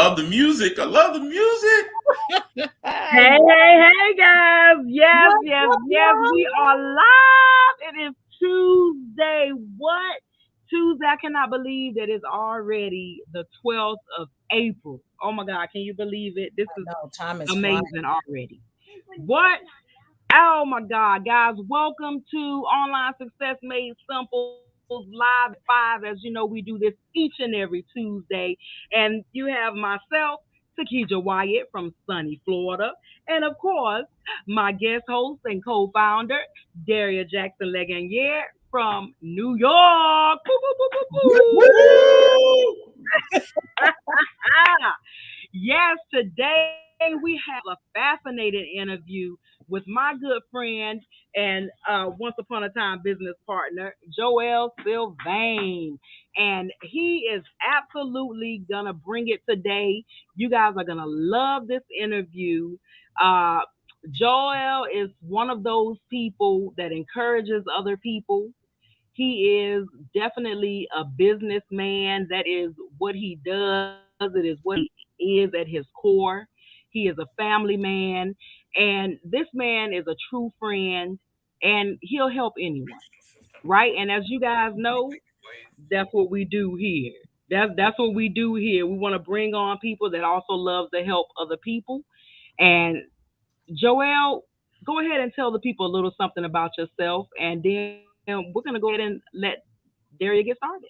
love the music. I love the music. Hey, guys. Yes, yes, yes. We are live. It is Tuesday. What? Tuesday. I cannot believe that it's already the 12th of April. Oh my God. Can you believe it? This is No, time is flying. amazing already. What? Oh my God, guys, welcome to Online Success Made Simple live at 5. As you know, we do this each and every Tuesday. And you have myself, Takija Wyatt from sunny Florida. And of course, my guest host and co founder, Daria Jackson Legonier from New York. Boo, boo, boo, boo, boo. Woo! Yes, today we have a fascinating interview with my good friend and once upon a time business partner, Joel Sylvain. And he is absolutely going to bring it today. You guys are going to love this interview. Uh, Joel is one of those people that encourages other people. He is definitely a businessman. That is what he does. It is what he is at his core. He is a family man. And this man is a true friend and he'll help anyone, right? And as you guys know, that's what we do here. That's what we do here. We want to bring on people that also love to help other people. And Joel, go ahead and tell the people a little something about yourself, and then we're gonna go ahead and let Daria get started.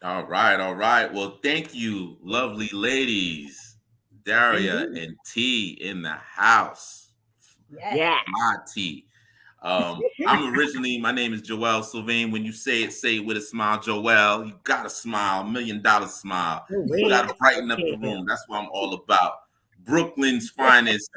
All right, all right. Well, thank you, lovely ladies. Daria Indeed. and T in the house. Yeah. Yeah. My T. I'm originally, my name is Joel Sylvain. When you say it with a smile, Joel. You gotta smile, $1 million smile. Oh, You wait. gotta brighten up the Okay. room. That's what I'm all about. Brooklyn's finest.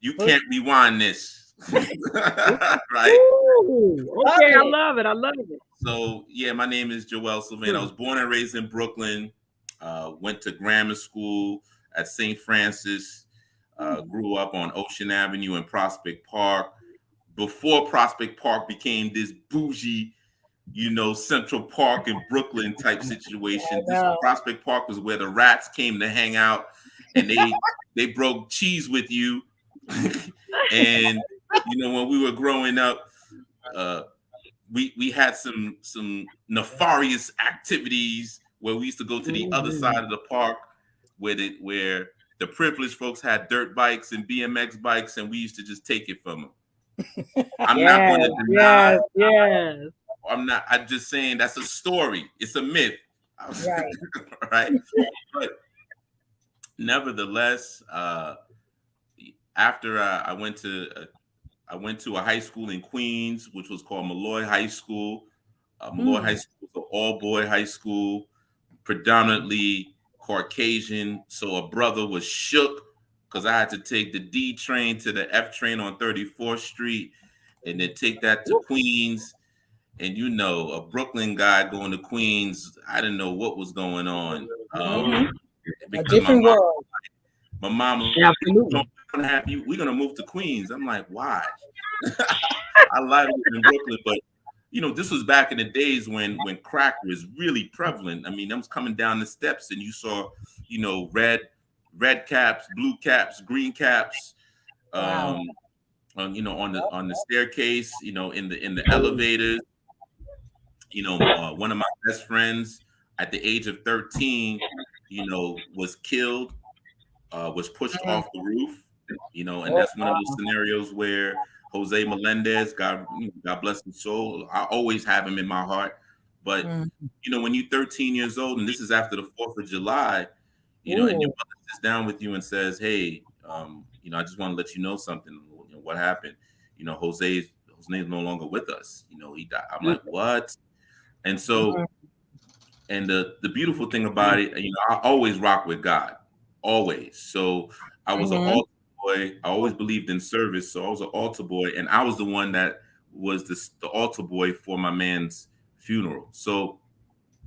You Push. can't rewind this. Right? Ooh, Love okay. I it. love it. I love it. So yeah, my name is Joel Sylvain. I Hmm. was born and raised in Brooklyn. Went to grammar school at St. Francis. Grew up on Ocean Avenue in Prospect Park. Before Prospect Park became this bougie, Central Park in Brooklyn type I situation. This know. Prospect Park was where the rats came to hang out, and they broke cheese with you. And when we were growing up, uh, we had some nefarious activities where we used to go to the other side Hmm. of the park where the privileged folks had dirt bikes and BMX bikes, and we used to just take it from them. I'm not Yes. going to deny. Yes. Yes. I'm not. I'm just saying that's a story. It's a myth, Right. right? But nevertheless, after I went to a high school in Queens, which was called Malloy High School. Malloy High Mm. School was an all-boy high school, predominantly Caucasian. So a brother was shook because I had to take the D train to the F train on 34th Street and then take that to Woo. Queens. And a Brooklyn guy going to Queens, I didn't know what was going on. Hmm. A Because my different mom, world. my mom was like, Absolutely. we're gonna move to Queens. I'm like, why? I live in Brooklyn, but this was back in the days when crack was really prevalent. I mean, I was coming down the steps and you saw, red caps, blue caps, green caps, Wow. um, on the staircase, in the elevators. One of my best friends at the age of 13, was killed, was pushed Mm. off the roof, and Oh, that's one of those scenarios where Jose Melendez, God bless his soul, I always have him in my heart. But mm. when you're 13 years old, and this is after the 4th of July, and your Ooh. mother sits down with you and says, "Hey, I just want to let you know something. What happened? Jose's no longer with us. He died." I'm like, "What?" And so, Mm. and the beautiful thing about it, I always rock with God, always. So I was an Mhm. altar boy. I always believed in service, so I was an altar boy, and I was the one that was the altar boy for my man's funeral. So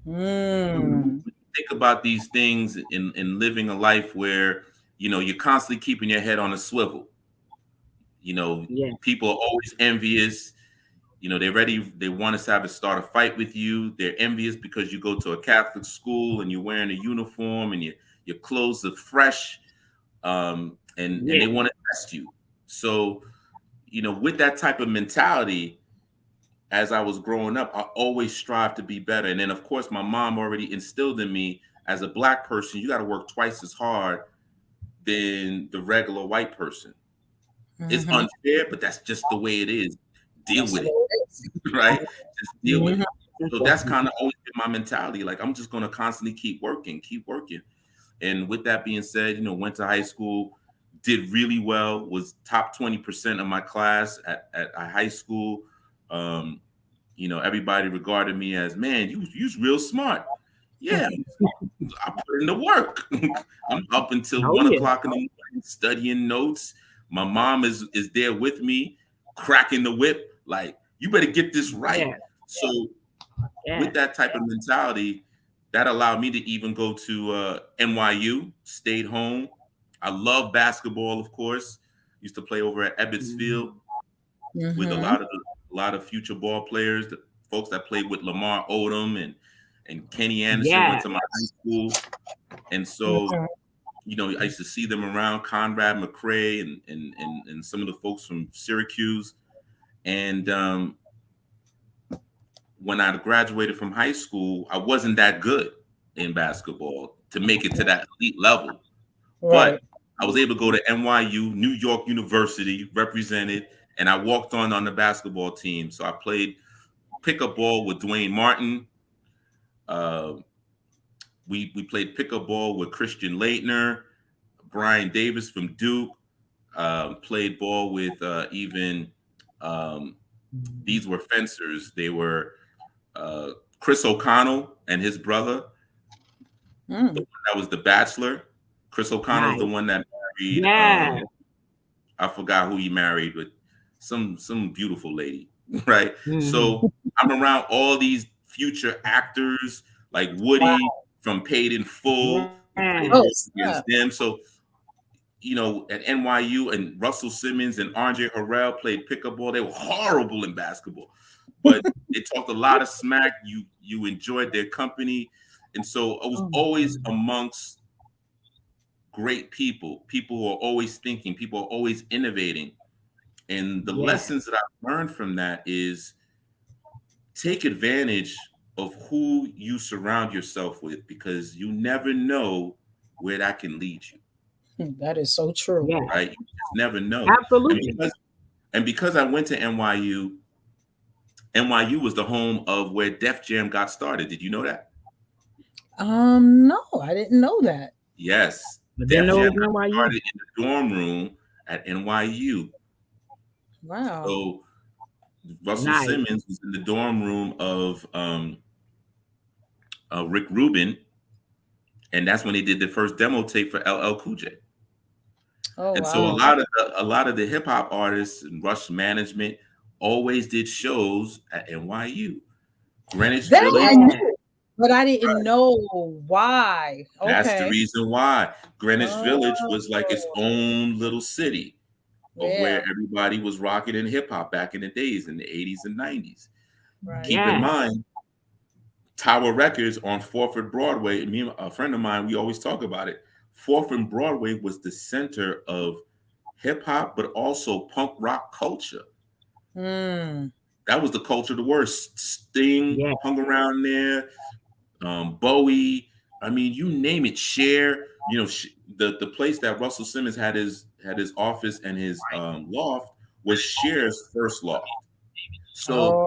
Mm. think about these things in living a life where you're constantly keeping your head on a swivel. You know, Yeah. People are always envious. They want to have to start a fight with you. They're envious because you go to a Catholic school and you're wearing a uniform and your clothes are fresh, and Yeah. they want to test you. So, with that type of mentality, as I was growing up, I always strive to be better. And then, of course, my mom already instilled in me as a black person, you got to work twice as hard than the regular white person. It's Mm-hmm. unfair, but that's just the way it is. Deal That's with the way it, it is. right? Just deal with Mm-hmm. it. So that's kind of always been my mentality. Like, I'm just going to constantly keep working, keep working. And with that being said, went to high school, did really well, was top 20% of my class at high school. Um, everybody regarded me as, man, you's real smart. Yeah, I put in the work. I'm up until Oh, 1 o'clock in the morning studying notes. My mom is there with me, cracking the whip, like, you better get this right. yeah. So Yeah. with that type of mentality, that allowed me to even go to NYU, stayed home. I love basketball, of course. Used to play over at Ebbets Field with a Mm-hmm. lot of future ball players, the folks that played with Lamar Odom and Kenny Anderson went Yeah. to my high school. And so, Mm-hmm. I used to see them around, Conrad McRae and some of the folks from Syracuse. And when I graduated from high school, I wasn't that good in basketball to make it to that elite level. But Right. I was able to go to NYU, New York University, represented, and I walked on the basketball team. So I played pickup ball with Dwayne Martin. Uh, we played pickup ball with Christian Leitner, Brian Davis from Duke. Played ball with even these were fencers. They were uh, Chris O'Connell and his brother, the Mm. one that was the Bachelor. Chris O'Connell is the Nice. one that married. Yeah. I forgot who he married, but some beautiful lady, right? Hmm. So I'm around all these future actors like Woody Wow. from Paid in Full. We played Yeah. Oh, ball against snap. them. So at NYU, and Russell Simmons and Andre Harrell played pickup ball. They were horrible in basketball, but they talked a lot of smack. You enjoyed their company, and so I was Oh, always amongst great people. People who are always thinking. People are always innovating. And the yeah. lessons that I've learned from that is take advantage of who you surround yourself with, because you never know where that can lead you. That is so true. Yeah. Right? You just never know. And Absolutely. because I went to NYU, NYU was the home of where Def Jam got started. Did you know that? No, I didn't know that. Yes. I didn't Def know Jam it was got NYU. started in the dorm room at NYU. Wow. So Russell Nice. Simmons was in the dorm room of Rick Rubin, and that's when they did the first demo tape for LL Cool J. Oh, And so wow. Mm. a lot of the hip hop artists and Rush Management always did shows at NYU. Greenwich That I Village, Yeah. knew, but I didn't know why. that's the Okay. reason why. Greenwich Village Oh, was like its own little city of yeah. where everybody was rocking in hip hop back in the days in the 80s and 90s. Right. Keep in Yeah. mind, Tower Records on 4th and Broadway, me and a friend of mine, we always talk about it. 4th and Broadway was the center of hip hop, but also punk rock culture. Mm. That was the culture of the worst. Sting Yeah. hung around there, Bowie. I mean, you name it. Cher. The place that Russell Simmons had his office and his loft was Cher's first loft. So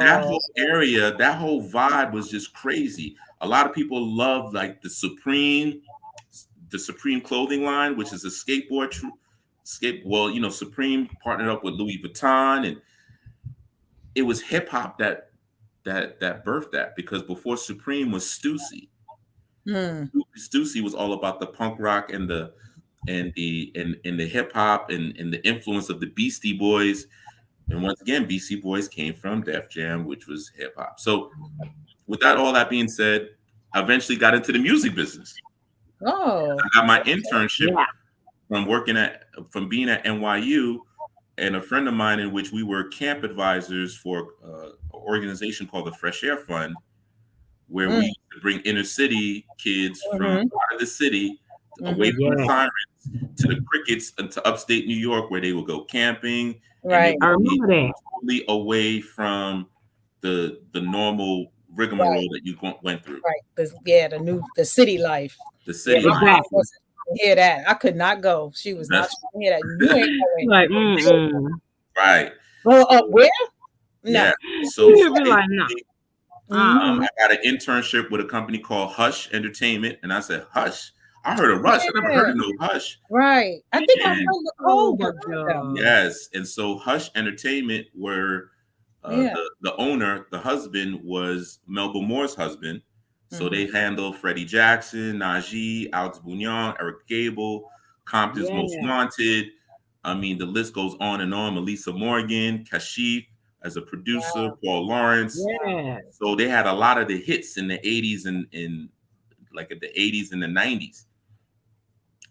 that Oh. whole area, that whole vibe was just crazy. A lot of people loved like the Supreme clothing line, which is a skateboard Well, Supreme partnered up with Louis Vuitton, and it was hip hop that birthed that, because before Supreme was Stussy. Mm. Stussy was all about the punk rock and the hip hop and the influence of the Beastie Boys. And once again, Beastie Boys came from Def Jam, which was hip hop. So with all that being said, I eventually got into the music business. Oh. I got my internship Yeah. from being at NYU, and a friend of mine, in which we were camp advisors for an organization called the Fresh Air Fund, where we Mm. used to bring inner city kids from Mm-hmm. out of the city away Mhm. from the Yeah. sirens to the crickets and to upstate New York where they would go camping and they Right. I would be remember that. totally away from the normal Right. rigmarole that you went through, Right. The city life. the Yeah, city my life. mom Exactly. wasn't trying to hear that. I could not go. She was not That's trying to hear that. You ain't going. Like, Hey, right. go So up where? No. yeah. So you'd be like, no. Hmm. I got an internship with a company called Hush Entertainment, and I said, Hush. I heard of Rush. I never heard Yeah. of no Hush. Right. I think my And friend Oh Nicole my worked with them. god. yes, and so Hush Entertainment were Yeah. the owner, the husband was Melba Moore's husband. So Hmm. they handled Freddie Jackson, Najee, Alex Bugnon, Eric Gable, Compton's Most Yeah. Wanted. I mean, the list goes on and on. Melissa Morgan, Kashif as a producer, Wow. Paul Lawrence. Yeah. So they had a lot of the hits in the 80s and in like at the 80s and the 90s.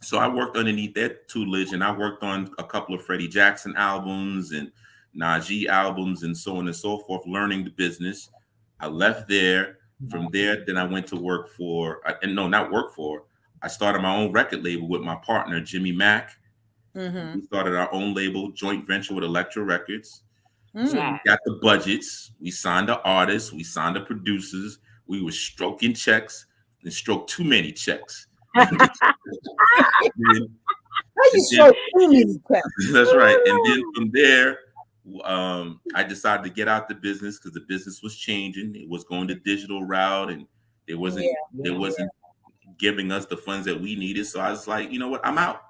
So I worked underneath that tutelage, and I worked on a couple of Freddie Jackson albums and Najee albums and so on and so forth, learning the business. I left there. From there, then I went to work for, and no, not work for. I started my own record label with my partner Jimmy Mack. Hmm. We started our own label, joint venture with Elektra Records. So Mm. we Yeah. got the budgets, we signed the artists, we signed the producers, we were stroking checks and stroked too many checks. And How you then stroke too many crap? that's right. And then from there, I decided to get out the business because the business was changing. It was going the digital route, and it Yeah. wasn't giving us the funds that we needed. So I was like, you know what, I'm out.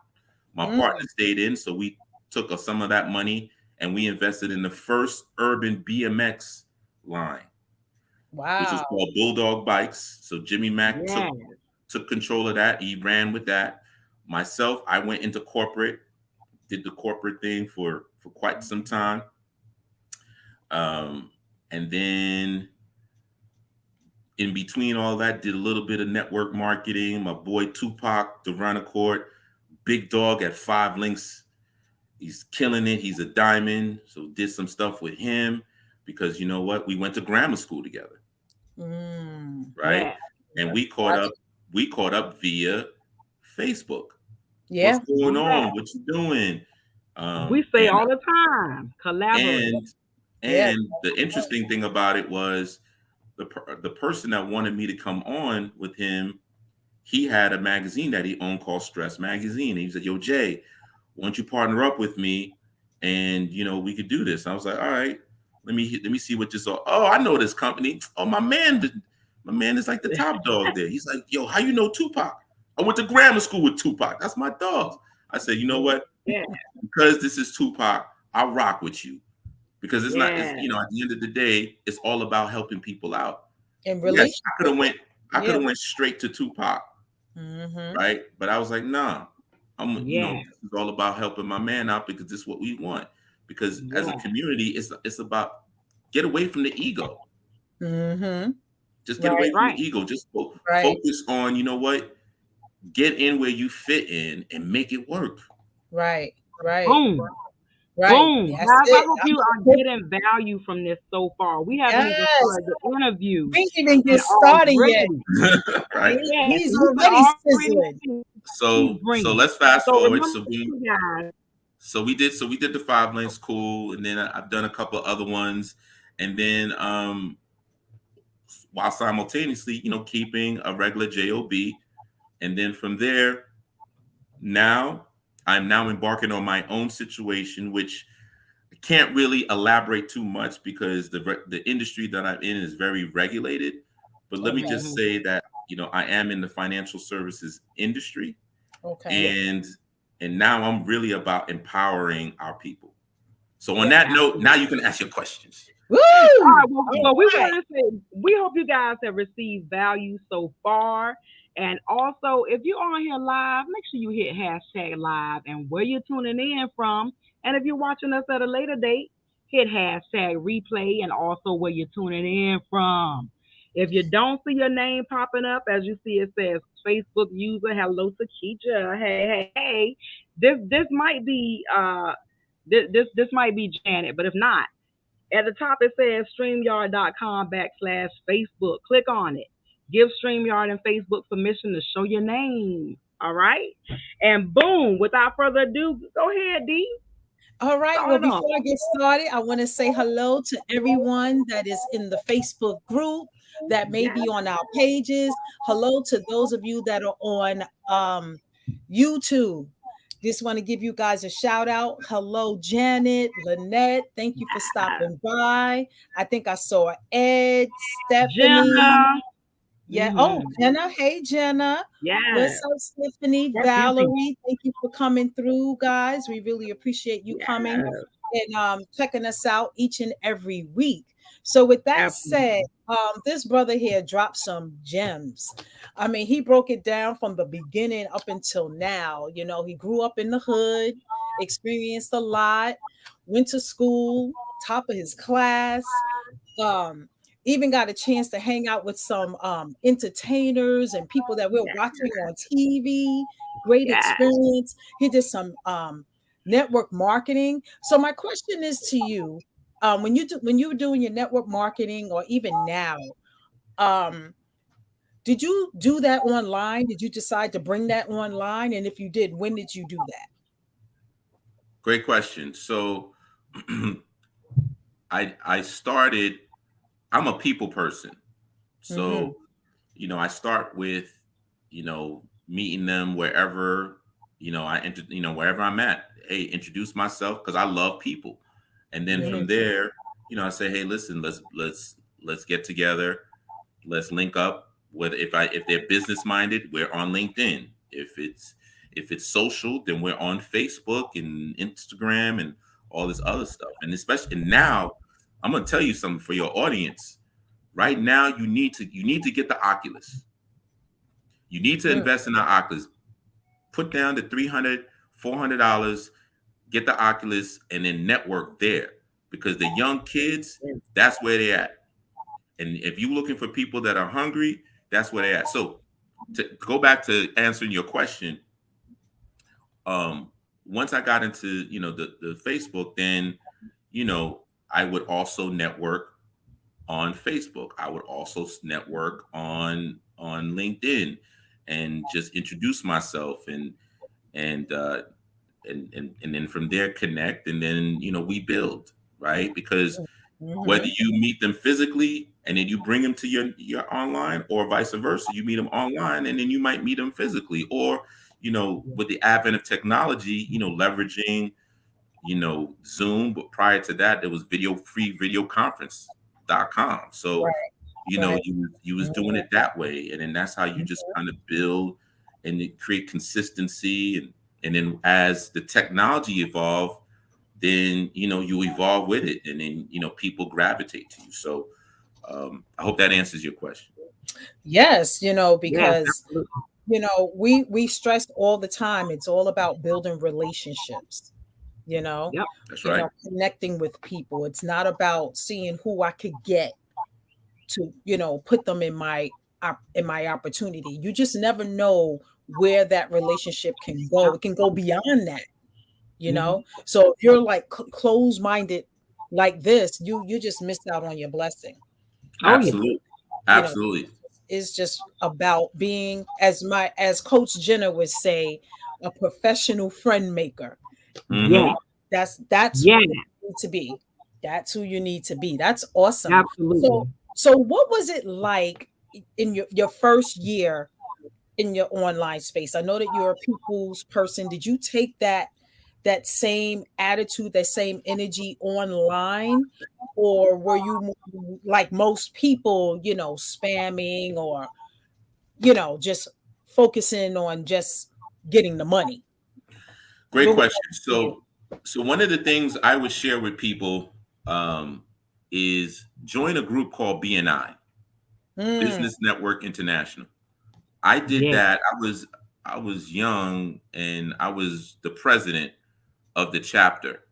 My Mm. partner stayed in, so we took some of that money and we invested in the first urban BMX line, which was Wow. called Bulldog Bikes. So Jimmy Mack Yeah. took control of that. He ran with that. Myself, I went into corporate, did the corporate thing for quite some time, um, and then in between all that, did a little bit of network marketing. My boy Tupac, Court, big dog at Five Links. He's killing it. He's a diamond. So did some stuff with him because you know what? We went to grammar school together, Mm. right? Yeah. And That's right. we caught up via Facebook. What's Yeah. going Yeah. on? What you doing? We say And all the time, collaborate. and Yeah. and the interesting thing about it was the person that wanted me to come on with him. He had a magazine that he owned called Stress Magazine. And he said, "Yo, Jay, why don't you partner up with me? And we could do this." And I was like, "All right, let me see what this all. Oh, I know this company. Oh, my man is like the top dog there." He's like, "Yo, how you know Tupac? I went to grammar school with Tupac. That's my dog." I said, "You know what? Yeah. Because this is Tupac, I'll rock with you. Because it's not, it's, Yeah. at the end of the day, it's all about helping people out. In Yes, relationship. I could Yeah. have went straight to Tupac, Hmm. right? But I was like, nah, Yeah. this is all about helping my man out because this is what we want. Because as a Yeah. community, it's about get away from the ego. Hmm. Just get away Right. from the Right. ego. Just Right. focus on, get in where you fit in and make it work. Right. Right. Boom. Right. Boom. That's Guys, I it. hope you are getting value from this so far. We haven't even Yes. started the interview. We didn't even get And started yet. already, Right. yeah, He's you could already already sizzling. see he's So bringing. let's fast So forward. remember, you guys, So we did the Five Links cool, and then I've done a couple other ones, and then while simultaneously, keeping a regular job, and then from there, now I'm now embarking on my own situation, which I can't really elaborate too much because the industry that I'm in is very regulated. But let me Okay. just say that I am in the financial services industry, Okay. yeah, and now I'm really about empowering our people. So on Yeah. that note, now absolutely. you can ask your questions. Woo! All right. All Well, we right. want to say we hope you guys have received value so far. And also, if you're on here live, make sure you hit hashtag live and where you're tuning in from. And if you're watching us at a later date, hit hashtag replay and also where you're tuning in from. If you don't see your name popping up, as you see it says Facebook user, hello Sakija. Hey. This might be this might be Janet, but if not, at the top, it says StreamYard.com/Facebook. Click on it. Give StreamYard and Facebook permission to show your name. All right. And boom, without further ado, go ahead, D. All right. Start Well, it off. before I get started, I want to say hello to everyone that is in the Facebook group, that may Yes. be on our pages. Hello to those of you that are on YouTube. Just want to give you guys a shout out. Hello, Janet, Lynette. Thank you for stopping by. I think I saw Ed, Stephanie. Jenna. Yeah. Oh, Mm-hmm. Jenna. Hey, Jenna. What's Yes. up, Stephanie? That's easy. Valerie. Thank you for coming through, guys. We really appreciate you coming Yes. and checking us out each and every week. So, with that said, Absolutely. this brother here dropped some gems. I mean, he broke it down from the beginning up until now. You know, he grew up in the hood, experienced a lot, went to school, top of his class, um, even got a chance to hang out with some entertainers and people that we're Yes. watching on TV. Great Yes. experience. He did some network marketing. So my question is to you, when you were doing your network marketing, or even now, um, did you do that online? Did you decide to bring that online? And if you did, when did you do that? Great question. So I started. I'm a people person. Mm-hmm. So I start with meeting them wherever I enter. Wherever I'm at. Hey, introduce myself because I love people, and then Mm-hmm. from there, I say, hey, listen, let's get together. Let's link up. Whether if they're business minded, we're on LinkedIn. If it's social, then we're on Facebook and Instagram and all this other stuff. And especially now, I'm gonna tell you something for your audience. Right now, you need to get the Oculus. You need to invest in the Oculus. Put down the 300, $400, get the Oculus, and then network there because the young kids, that's where they're at. And if you're looking for people that are hungry, that's where they're at. So to go back to answering your question, um, once I got into the Facebook, then you know I would also network on Facebook. I would also network on LinkedIn and just introduce myself and uh, and then from there connect and then we build, right? Because whether Mm-hmm. you meet them physically and then you bring them to your online, or vice versa, you meet them online and then you might meet them physically, or with the advent of technology, leveraging Zoom. But prior to that, there was free video conference.com. So Right. Right. you was doing it that way, and then that's how you just kind of build and you create consistency, and then as the technology evolved, then you evolve with it, and then people gravitate to you. So I hope that answers your question. Yes, Yes. because Absolutely. we stress all the time, it's all about building relationships, you know Yep. That's right. connecting with people. It's not about seeing who I could get to put them in my opportunity. You just never know where that relationship can go. Yep. It can go beyond that. Hmm. So if you're like closed minded like this, you just missed out on your blessing. Oh yeah. Absolutely. you know Absolutely. is just about being, as Coach Jenner would say, a professional friend maker. Yeah. Hmm. That's Yeah. who you need to be. That's who you need to be. That's awesome. Absolutely. So what was it like in your first year in your online space? I know that you're a people's person. Did you take that same attitude, that same energy online? Or were you like most people, spamming, or just focusing on just getting the money? Great What was that question. for you? So one of the things I would share with people um, is join a group called BNI, Mm, Business Network International. I did Yeah. that. I was young and I was the president of the chapter.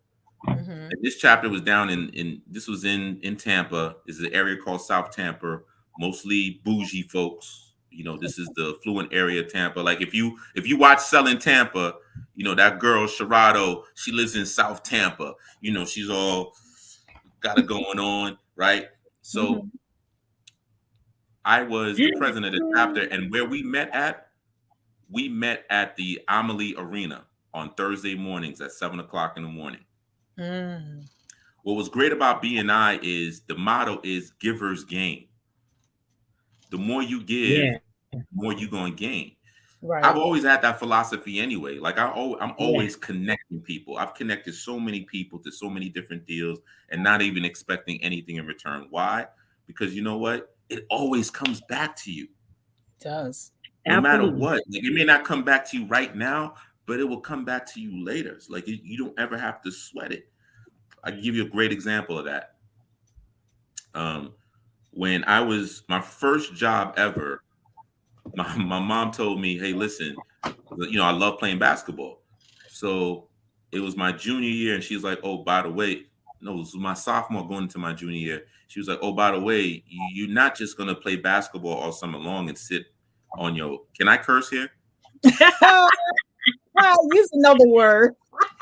mhm, And this chapter was down in this was in Tampa. This is an area called South Tampa, mostly bougie folks. This is the affluent area of Tampa. Like if you watch Selling Tampa, that girl Sharado, she lives in South Tampa. She's all got it going on, right? So I was the president of the chapter, and where we met at we met at the Amelie Arena on Thursday mornings at 7 o'clock in the morning. Mm. What was great about BNI is the motto is givers gain. The more you give, Yeah. the more you're going to gain. I've Right. always had that philosophy anyway. Like I'm Yeah. always connecting people. I've connected so many people to so many different deals and not even expecting anything in return. Why? Because you know what? It always comes back to you. It does. No matter Absolutely. what. Like, it may not come back to you right now, but it will come back to you later. It's like you don't ever have to sweat it. I can give you a great example of that. Um, when I was my first job ever, my mom told me, "Hey, listen, I love playing basketball." So it was my junior year, and she's like, "Oh, by the way, no, it was my sophomore going into my junior year." She was like, "Oh, by the way, you're not just gonna play basketball all summer long and sit on your." Can I curse here? Use another word.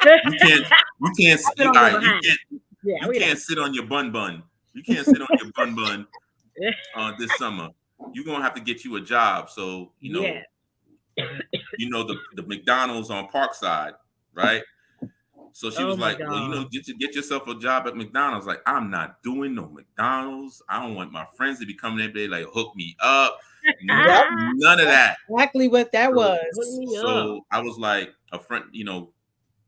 You can't. You can't. Sit All on your right. You behind. can't. Yeah, You we can't don't. sit on your bun bun. You can't sit on your bun bun this summer. You're gonna have to get you a job. So Yeah. the McDonald's on Parkside, right? So she Oh was my like, "Well, God. get yourself a job at McDonald's." Like, I'm not doing no McDonald's. I don't want my friends to be coming every day like hook me up. Yep. None of that. Exactly what that So, Hook was. me up. so I was like, a friend,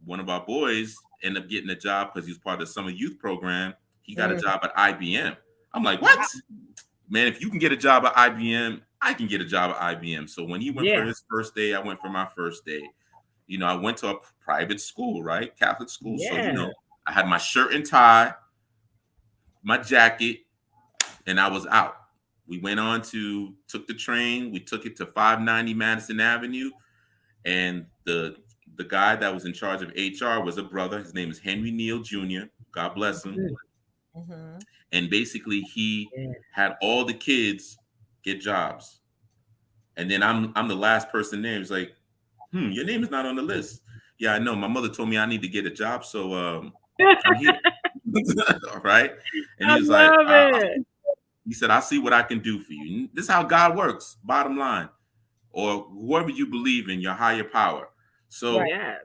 one of our boys ended up getting a job because he was part of the summer youth program. He got a Mm. job at IBM. I'm like, what? Wow. Man, if you can get a job at IBM, I can get a job at IBM. So when he went for Yeah. his first day, I went for my first day. I went to a private school, right? Catholic school. So, Yeah. I had my shirt and tie, my jacket, and I was out. We went on took the train. We took it to 590 Madison Avenue. And the guy that was in charge of HR was a brother. His name is Henry Neal Jr. God bless him. Good. Mm-hmm. And basically he Yeah. had all the kids get jobs. And then I'm the last person there. He's like, your name is not on the list. Yeah, I know. My mother told me I need to get a job, so I'm here. All right. And I he was like, love it. he said, I'll see what I can do for you. This is how God works, bottom line. Or whoever you believe in, your higher power. Right. So Yes.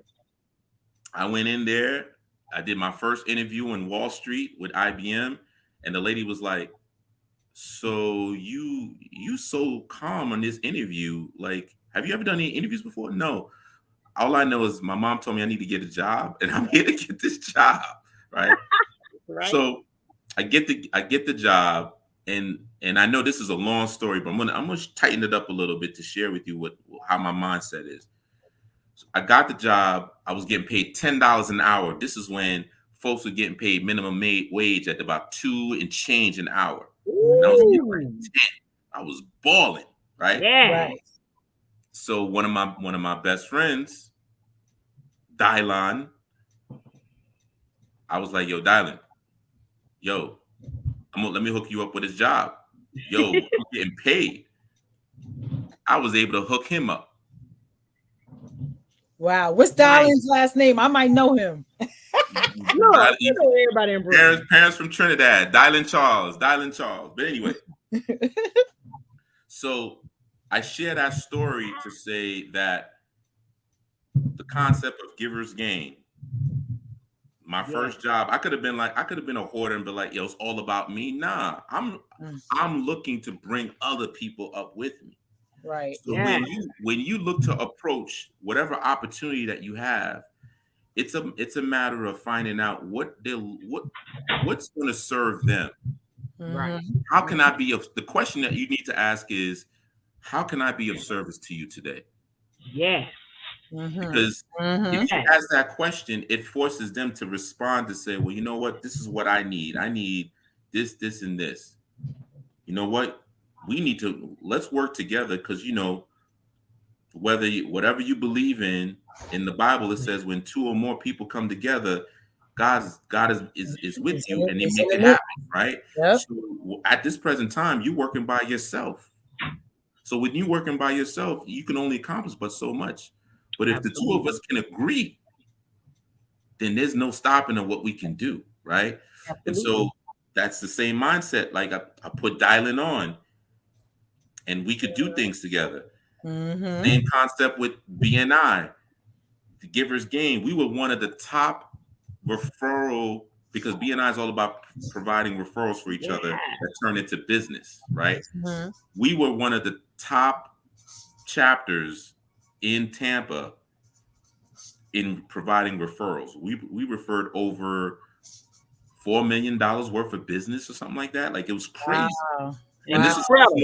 I went in there. I did my first interview in Wall Street with IBM, and the lady was like, "So you so calm on this interview? Like, have you ever done any interviews before?" No. All I know is my mom told me I need to get a job, and I'm here to get this job, right? Right. So I get the job, and I know this is a long story, but I'm gonna tighten it up a little bit to share with you what how my mindset is. I got the job. I was getting paid $10 an hour. This is when folks were getting paid minimum wage at about two and change an hour. And I was Mm. getting like Ooh. 10. I was balling, right? Yeah. Right. So one of my best friends, Dylan, I was like, "Yo, Dylan, yo, let me hook you up with his job. Yo, I'm getting paid." I was able to hook him up. Wow. What's Nice. Darlene's last name? I might know him. Look, you know everybody in Brooklyn. Parents from Trinidad, Dylan Charles. But anyway, so I share that story to say that the concept of giver's gain. My Yes. first job, I could have been a hoarder and be like, "Yo, it's all about me." Nah, Mm. I'm looking to bring other people up with me. Right. So Yeah. when you look to approach whatever opportunity that you have, it's a matter of finding out what's going to serve them. Right. Mm-hmm. How can I be of the question that you need to ask is, how can I be of service to you today? Yes. Mm-hmm. Because if Mm-hmm. you Yes. ask that question, it forces them to respond to say, well, you know what? This is what I need. I need this, this, and this. You know what? Let's work together because, whatever you believe in the Bible, it says when two or more people come together, God is with you and they It's make in it the mix. happen, right? Yep. So at this present time, you're working by yourself. So when you're working by yourself, you can only accomplish but so much. But if the two of Absolutely. us can agree, then there's no stopping of what we can do, right? And so Absolutely. that's the same mindset. Like I put Dylan on, and we could do things together. Mm-hmm. Same concept with BNI, the Giver's Game. We were one of the top referral, because BNI is all about providing referrals for each Yeah. other that turn into business, right? Mm-hmm. We were one of the top chapters in Tampa in providing referrals. We referred over $4 million worth of business or something like that. Like, it was crazy. Wow. And Wow. Incredible.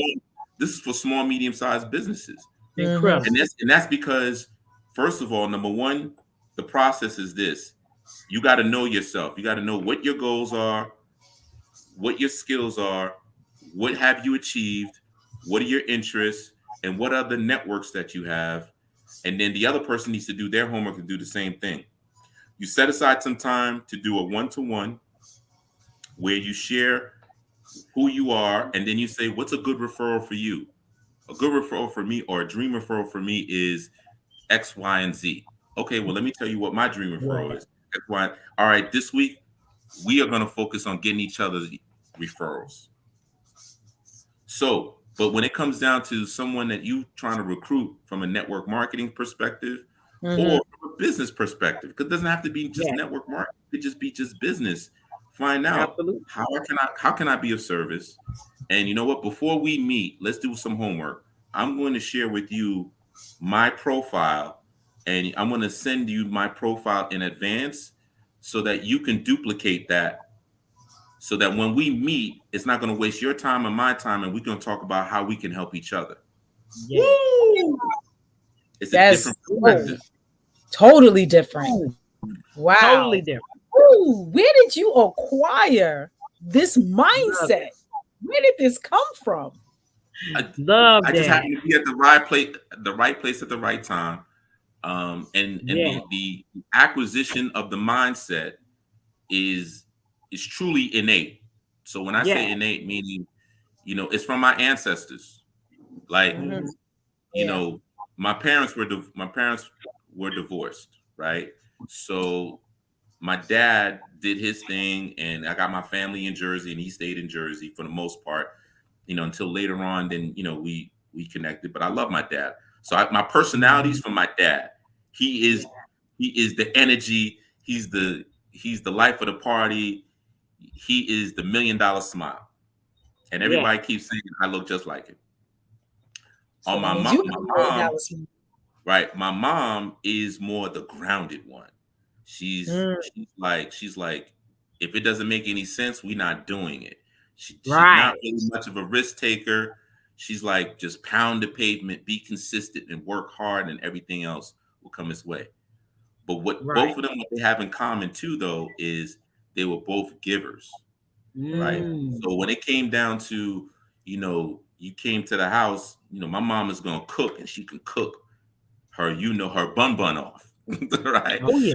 this is for small, medium sized businesses. Mm-hmm. Incredible. And that's because, first of all, number one, the process is this: you got to know yourself. You got to know what your goals are, what your skills are, what have you achieved, what are your interests, and what are the networks that you have. And then the other person needs to do their homework and do the same thing. You set aside some time to do a one-to-one where you share who you are, and then you say, what's a good referral for you? A good referral for me, or a dream referral for me, is X, Y, and Z. Okay, well, let me tell you what my dream referral Yeah. is. X, Y. All right, this week we are going to focus on getting each other's referrals. So, but when it comes down to someone that you trying to recruit from a network marketing perspective Mm-hmm. or from a business perspective, because it doesn't have to be just Yeah. network marketing, it could just be just business. Find out Absolutely. how can I be of service? And you know what? Before we meet, let's do some homework. I'm going to share with you my profile, and I'm going to send you my profile in advance so that you can duplicate that, so that when we meet, it's not going to waste your time and my time, and we're going to talk about how we can help each other. Yeah. Woo! It's a That's different so perspective. totally different. Totally Wow. different. Ooh, where did you acquire this Love mindset? it. Where did this come from? I, Love I just that. happen to be at the right place at the right time. And Yeah. the acquisition of the mindset is is truly innate. So when I Yeah. say innate, meaning, it's from my ancestors. Like, Mm-hmm. Hmm. you Yeah. know, my parents were divorced, right? So my dad did his thing, and I got my family in Jersey, and he stayed in Jersey for the most part, until later on. Then, we connected. But I love my dad. So my personality is Hmm. from my dad. He is he is the energy. He's the life of the party. He is the $1 million smile, and Yeah. everybody keeps saying I look just like him. So On that my means mom, you have my mom, $1 million. right? My mom is more the grounded one. She's Mm, she's like, if it doesn't make any sense, we're not doing it. She's not Right. really much of a risk taker. She's like, just pound the pavement, be consistent, and work hard, and everything else will come its way. But what Right. both of them, what they have in common too, though, is they were both givers, right? Mm. So when it came down to, you came to the house, my mom is gonna cook, and she can cook her bun off, right? Oh yeah.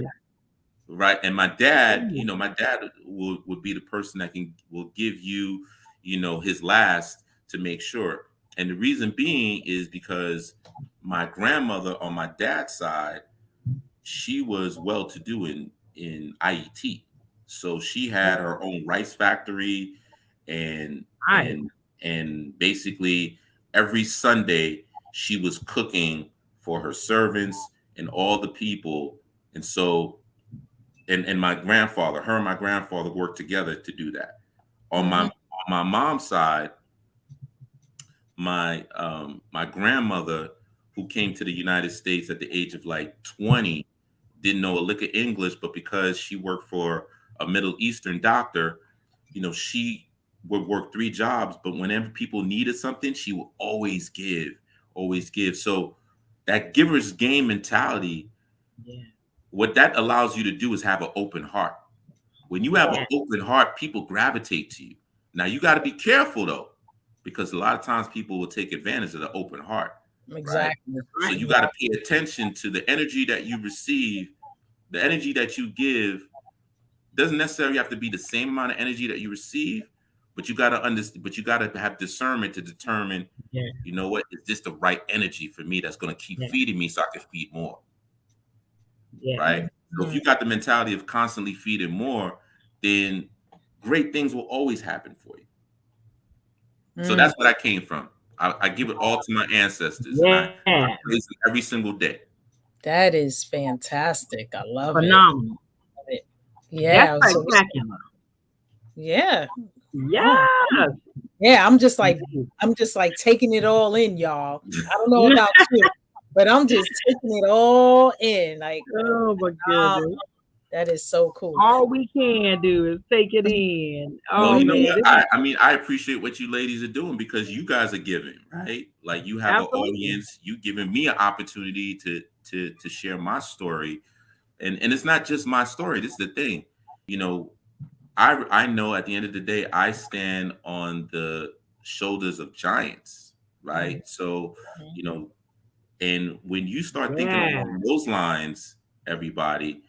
Right. And Oh yeah. my dad would be the person that will give you, his last, to make sure. And the reason being is because my grandmother on my dad's side, she was well to do in IET. So she had her own rice factory, and Right. and basically every Sunday she was cooking for her servants and all the people. And so, and my grandfather, her and my grandfather worked together to do that. On my mm-hmm. on my mom's side, my grandmother, who came to the United States at the age of like 20, didn't know a lick of English, but because she worked for a Middle Eastern doctor, she would work 3 jobs, but whenever people needed something, she would always give, always give. So that giver's game mentality, Yeah. what that allows you to do is have an open heart. When you have an Yeah. open heart, people gravitate to you. Now you got to be careful though, because a lot of times people will take advantage of the open heart, right? Exactly. So Right. you got to pay attention to the energy that you receive. The energy that you give doesn't necessarily have to be the same amount of energy that you receive, but you got to understand, but you got to have discernment to determine, Yeah. what is this the right energy for me that's going to keep Yeah. feeding me so I can feed more, Yeah. right? So if Mm-hmm. you got the mentality of constantly feeding more, then great things will always happen for you. So Mm. that's what I came from. I give it all to my ancestors, and Yeah. I praise them every single day. That is fantastic. I love it. Phenomenal. Love it. That's Yeah. So spectacular. yeah. Oh, Yes. yeah. I'm just like taking it all in, y'all. I don't know about you, but I'm just taking it all in. Like, Oh my um, goodness. that is so cool. All we can do is take it in. Well, Oh you know Mhm. man, what? this is I mean, I appreciate what you ladies are doing because you guys are giving, right? Like you have an absolutely. audience, you giving me an opportunity to share my story, and it's not just my story. This is the thing, you know. I know at the end of the day, I stand on the shoulders of giants, Mhm. right? So, you know, and when you start thinking Yeah. along those lines, everybody,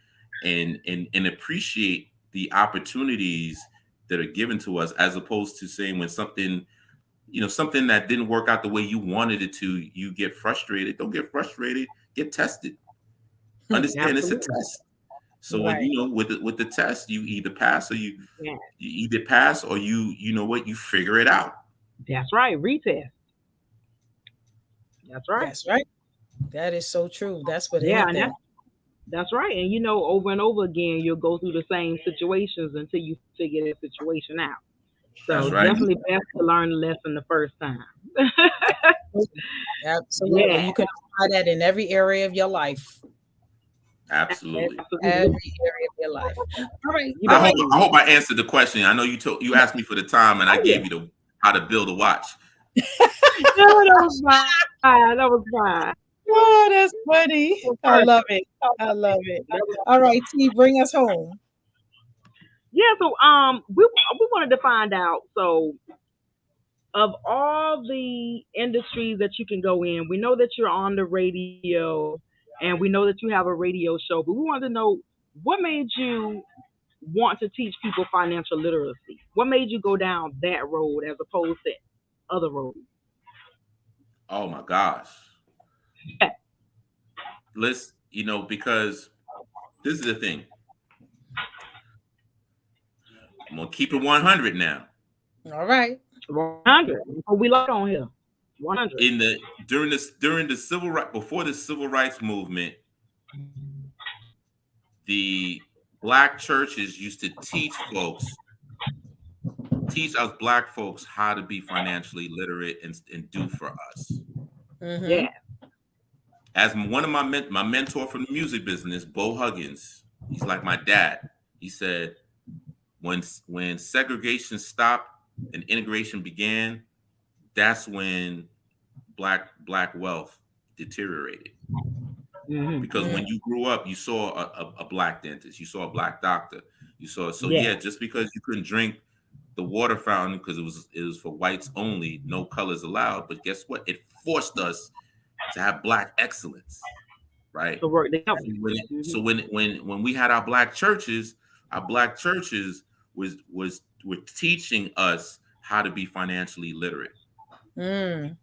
and appreciate the opportunities that are given to us, as opposed to saying when something, you know, something that didn't work out the way you wanted it to, you get frustrated. Don't get frustrated. Get tested. Understand it's a Absolutely. test. So when Right. you know with the test, you either pass or Yeah. you either pass or you know what, you figure it out. That's right. Retest. That's right. That's right. That is so true. That's what Yeah, and anything. that's right. And over and over again, you'll go through the same situations until you figure that situation out. So That's right. definitely best to learn the lesson the first time. Absolutely. Absolutely. Yeah, You can apply that in every area of your life. Absolutely. absolutely. Every area of your life. All right. You All better right. believe I it. hope I answered the question. I know you asked me for the time and I Oh yeah. gave you the how to build a watch. No, that was fine. That was fine. Oh, that's That funny. was I perfect. love it. I love it. That was, All right, T, bring us home. yeah. So we wanted to find out. So of all the industries that you can go in, we know that you're on the radio, and we know that you have a radio show. But we wanted to know what made you want to teach people financial literacy. What made you go down that road as opposed to other roads? Oh my gosh. Yeah. Let's, you know, because this is the thing. I'm gonna keep it 100 now. All right. 100. We like on here. 100. In the during the civil right before the civil rights movement, the black churches used to teach us black folks how to be financially literate and do for us. Mm-hmm. Yeah. As one of my mentor from the music business, Bo Huggins, he's like my dad. He said when segregation stopped and integration began, that's when black wealth deteriorated. Hmm. Because when you grew up, you saw a black dentist, you saw a black doctor, you saw so Yeah. yeah, just because you couldn't drink the water fountain because it was for whites only, no colors allowed. But guess what? It forced us to have black excellence, right? To work together. So Hmm. when we had our black churches were teaching us how to be financially literate. Mm.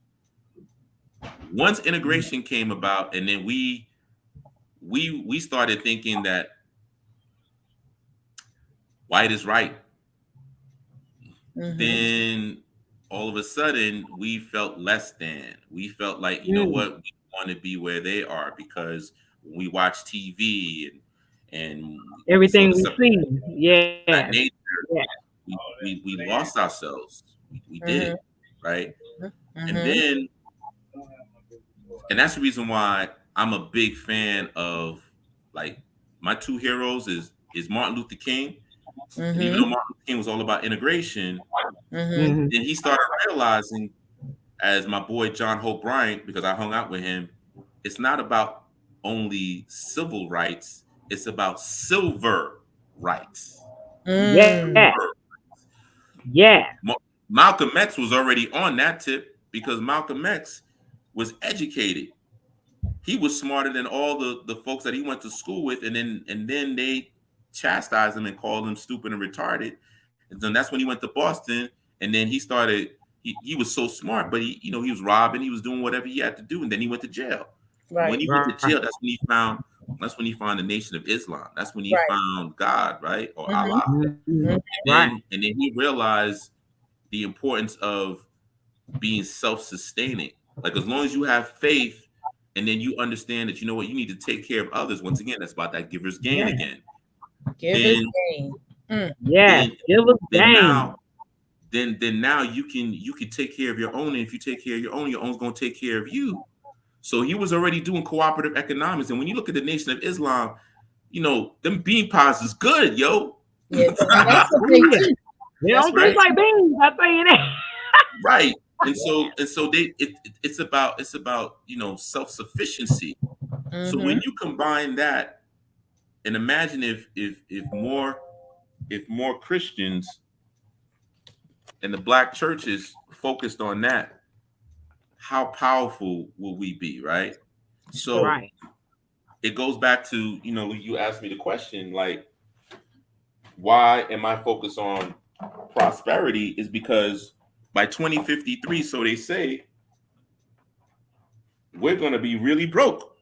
Once integration came about, and then we started thinking that white is right, Mm-hmm. then all of a sudden we felt less than. We felt like, you know Mm. what, we want to be where they are because when we watch TV and we saw Everything the we separation see. of Yes. that nature, Yeah. we lost ourselves. We Mm-hmm. did, right? And Mm-hmm. then and that's the reason why I'm a big fan of like my two heroes is Martin Luther King. And even Mm-hmm. though Martin Luther King was all about integration, Mm-hmm. Hmm. then he started realizing, as my boy John Hope Bryant, because I hung out with him, it's not about only civil rights, it's about silver rights. Yeah. Mm. Yeah. Ma- Malcolm X was already on that tip because Malcolm X was educated. He was smarter than all the folks that he went to school with, and then they chastised him and called him stupid and retarded. And then that's when he went to Boston, and then he started. He was so smart, but he was robbing, he was doing whatever he had to do, and then he went to jail. And when Right. he went to Right. jail, that's when he found the Nation of Islam. That's when he Right. found God, right, or Mm-hmm. Allah. Hmm. Mm-hmm. Right. And then he realized the importance of being self-sustaining. Like as long as you have faith, and then you understand that you know what you need to take care of others. Once again, that's about that giver's gain Yes. again. Give us Then game. Mm. Yes. then Give us then game. now then now you can take care of your own, and if you take care of your own's gonna take care of you. So he was already doing cooperative economics, and when you look at the Nation of Islam, them bean pies is good, yo. Yeah, and that's a big Yeah. thing. They That's don't what taste Right, it's. like beans. I tell you that. right. And so it's about self sufficiency. So when Mm-hmm. you combine that, and imagine if more Christians and the black churches focused on that, how powerful will we be, right? So Right. it goes back to, you asked me the question, like, why am I focused on prosperity? Is because by 2053, so they say, we're going to be really broke.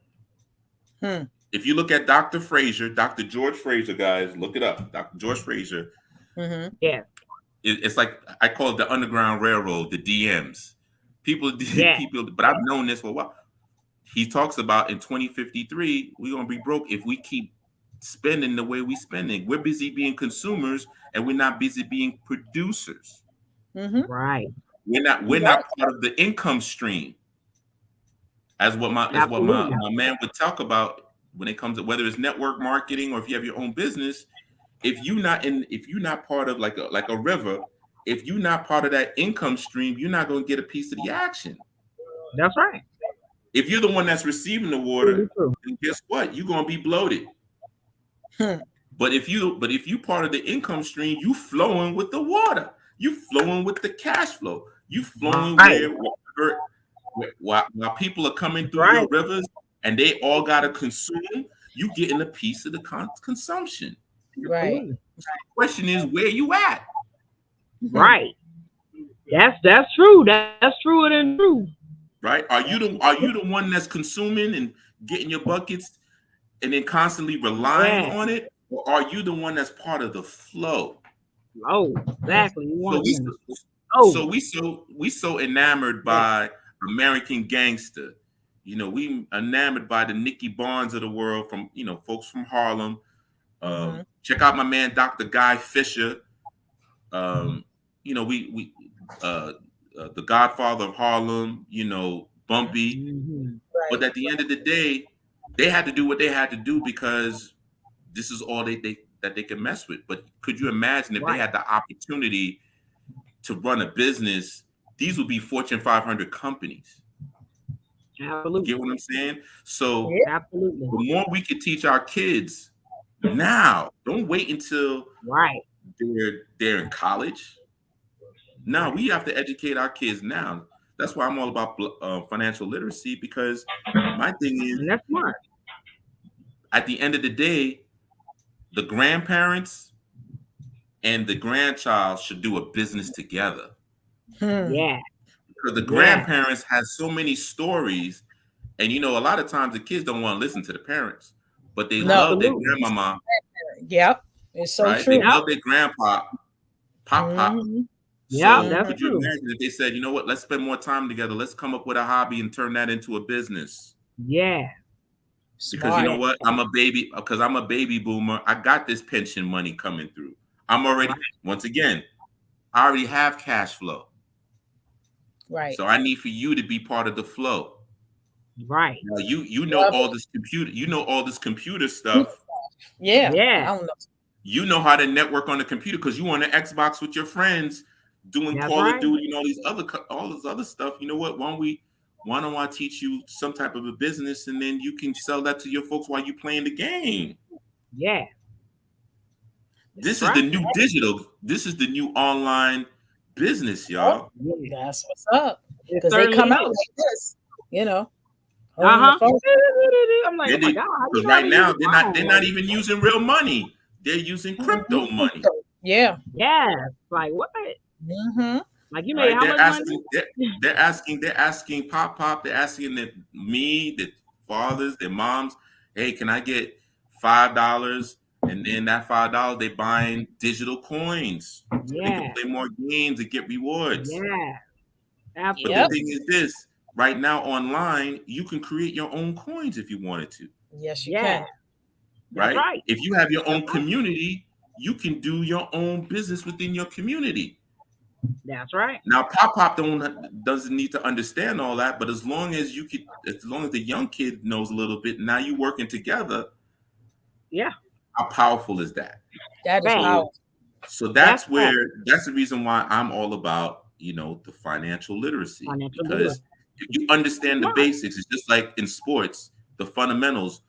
Hmm. If you look at Dr. Fraser, Dr. George Fraser, guys, look it up. Dr. George Fraser, Mm-hmm. Yes. it's like I call it the Underground Railroad, the DMs. People, Yes. people, but I've known this for a while. He talks about in 2053, we're going to be broke if we keep spending the way we spending. We're busy being consumers, and we're not busy being producers. Mm-hmm. Right. We're Right. not part of the income stream, as what my Absolutely. man would talk about when it comes to whether it's network marketing or if you have your own business. If you're not part of like a river, if you're not part of that income stream, you're not going to get a piece of the action. That's right. If you're the one that's receiving the water, Truly true. then guess what? You're going to be bloated. Hmm. But if you part of the income stream, you flowing with the water. You flowing with the cash flow. You flowing Right. while people are coming That's through your right. rivers and they all gotta consume, you getting a piece of the consumption. Right. Absolutely. So the question is, where you at? Hmm. Right. That's true. That's true and true. Right? Are you the one that's consuming and getting your buckets and then constantly relying Yeah. on it, or are you the one that's part of the flow? Oh, Hmm. exactly. You So want to we be in the so oh. we so we so enamored Yeah. by American Gangster. We enamored by the Nicky Barnes of the world, from folks from Harlem. Mm-hmm. Check out my man Dr. Guy Fisher. Um, we uh, the Godfather of Harlem. Bumpy. Mm-hmm. But Right. at the end of the day, they had to do what they had to do because this is all that they could mess with. But could you imagine if they Right. had the opportunity to run a business? These would be Fortune 500 companies. You Absolutely. get what I'm saying? So Yeah. Absolutely. the more we could teach our kids now, don't wait until Right. they're in college. Now Right. we have to educate our kids now. That's why I'm all about financial literacy, because my thing is, And that's smart. at the end of the day, the grandparents and the grandchild should do a business together, Hmm. Yeah. because the Yeah. grandparents has so many stories, and a lot of times the kids don't want to listen to the parents, but they No. love their Absolutely. grandmama, Yep. It's so right? They true. Yep. love their grandpa, pop. Mm-hmm. Yep. So That's Mm-hmm. could you true. imagine if they said, you know what, let's spend more time together, let's come up with a hobby and turn that into a business? Yeah. Because you Smart. know Yeah. what, I'm a baby boomer. I got this pension money coming through. Right. Once again, I already have cash flow. Right. So I need for you to be part of the flow. Right. Now you know Love all it. this computer stuff. Yeah. Yeah. I don't know. You know how to network on the computer because you on the Xbox with your friends doing That's Call of right. Duty and all this other stuff. You know what? Why don't I teach you some type of a business, and then you can sell that to your folks while you playing the game? Yeah. That's This is the right. new digital. This is the new online business, y'all. Yeah. That's what's up. It Because they certainly come out is. like this, you know, Uh holding the huh. phone. I'm like, They oh my did, god, how you because know how right to use now a they're phone? not Like, even using real money. They're using crypto Mm-hmm. money. Yeah. yeah. Like what? Mm-hmm. Like you made Right? how They're much money? asking they're asking pop, they're asking the fathers, their moms, hey, can I get $5? And then that $5 they buying digital coins so they can Yeah. play more games and get rewards. Yeah. But the Yep. thing Absolutely. is this, right now online, you can create your own coins if you wanted to, Yes, you Yeah, can. that's right? right. If you have your That's own right. community, you can do your own business within your community. That's right. Now, Pop don't doesn't need to understand all that, but as long as the young kid knows a little bit, now you working together. Yeah. How powerful is that? That is Fact. So, powerful. so That's fact. that's the reason why I'm all about the financial literacy, Financial literacy. because if you understand the Smart. basics, it's just like in sports, the fundamentals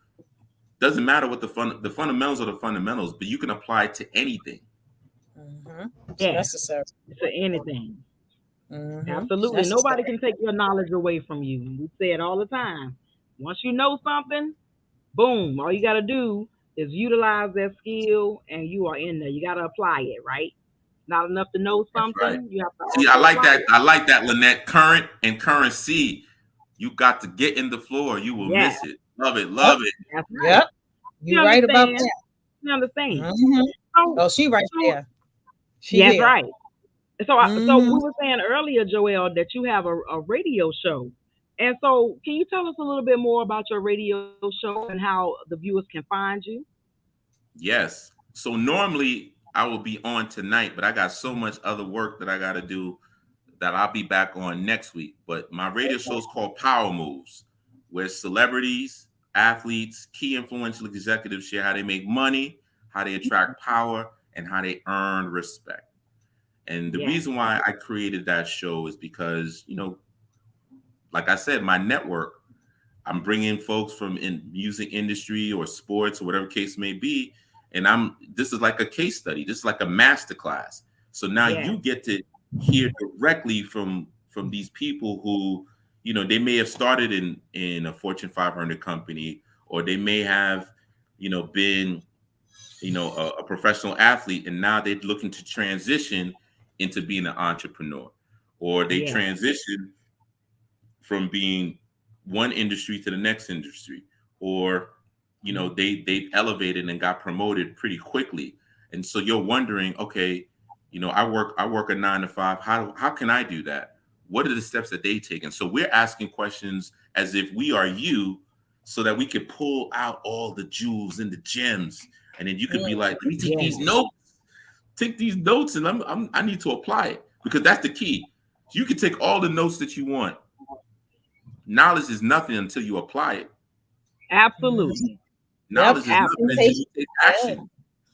doesn't matter what the fundamentals are the fundamentals, but you can apply it to anything. It's Yeah. necessary. For anything. It's Absolutely. Nobody necessary. can take your knowledge away from you. We say it all the time. Once you know something, boom, all you got to do is utilize that skill and you are in there. You got to apply it, right? Not enough to know That's right. something, you have to See, I also like apply that. it. I like that, Lynette. Current and currency. You got to get in the floor. You will Yeah, miss it. Love it. Yep. Love it. that's right. Yep. You You're right about understand? that. You understand? hmm So, Oh, she right so there. She yes, there. right. So hmm we were saying earlier, Joelle, that you have a radio show, and so can you tell us a little bit more about your radio show and how the viewers can find you? Yes. So normally I will be on tonight, but I got so much other work that I got to do that I'll be back on next week. But my radio show is called Power Moves, where celebrities, athletes, key influential executives share how they make money, how they attract power, and how they earn respect. And the Yes, reason why I created that show is because, like I said, my network, I'm bringing folks from in music industry or sports or whatever case may be, and this is like a case study. This is like a master class. So now yes, you get to hear directly from these people who, they may have started in a Fortune 500 company, or they may have, been, a professional athlete, and now they're looking to transition into being an entrepreneur, or they yes, transition from being one industry to the next industry, or they've elevated and got promoted pretty quickly, and so you're wondering, okay, I work a 9 to 5. How can I do that? What are the steps that they take? And so we're asking questions as if we are you, so that we could pull out all the jewels and the gems, and then you could be like, let me yes. take these notes, and I need to apply it, because that's the key. You can take all the notes that you want. Knowledge is nothing until you apply it. hmm Absolutely, Yep. Knowledge is nothing Action absolutely. until take you take yeah. action.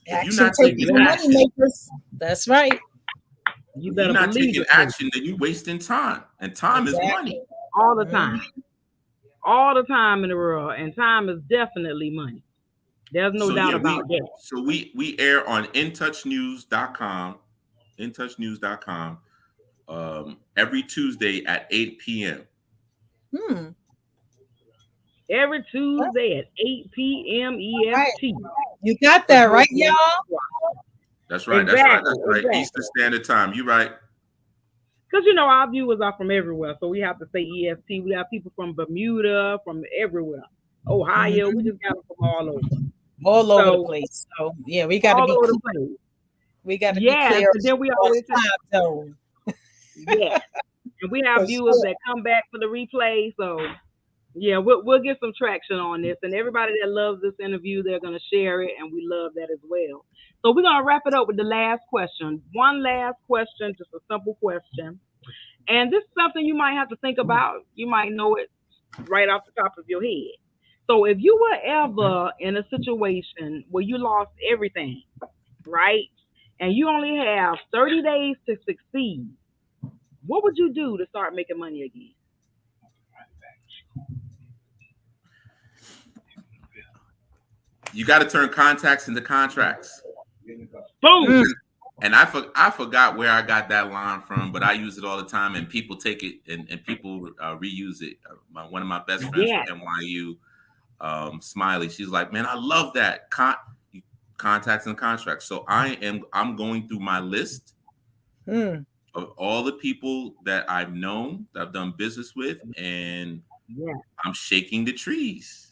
If you're Action not takers taking are Exactly. money action, makers. That's right. You if you're better not believe taking it, too. action, then you're wasting time. And time is Exactly. money. All the hmm time, all the time in the world, and time is definitely money. There's no So doubt yeah, about that. we air on intouchnews.com, intouchnews.com, every Tuesday at 8 p.m. Hmm. Every That's Tuesday at 8 p.m. right. EST You got for that those right, who want y'all. to watch. That's right. That's right. Exactly, That's right. exactly. Eastern Standard Time. You're right. Because our viewers are from everywhere, so we have to say EST. We have people from Bermuda, from everywhere, Ohio. We hmm just got them from all over. All over the So place. So yeah, we got to all be over the clear. place. We got to be Yes, clear and then we on always the time zone yes, and we have for viewers sure. that come back for the replay. So yeah, we'll get some traction on this, and everybody that loves this interview, they're gonna share it, and we love that as well. So we're gonna wrap it up with the last question. One last question, just a simple question, and this is something you might have to think about. You might know it right off the top of your head. So if you were ever in a situation where you lost everything, right, and you only have 30 days to succeed, what would you do to start making money again? You got to turn contacts into contracts. Boom. Mm, And I forgot where I got that line from, but I use it all the time, and people take it and people reuse it. One of my best friends from Yes, NYU, Smiley, she's like, "Man, I love that contacts and contracts." So I'm going through my list mm. of all the people that I've known, that I've done business with, and yes, I'm shaking the trees.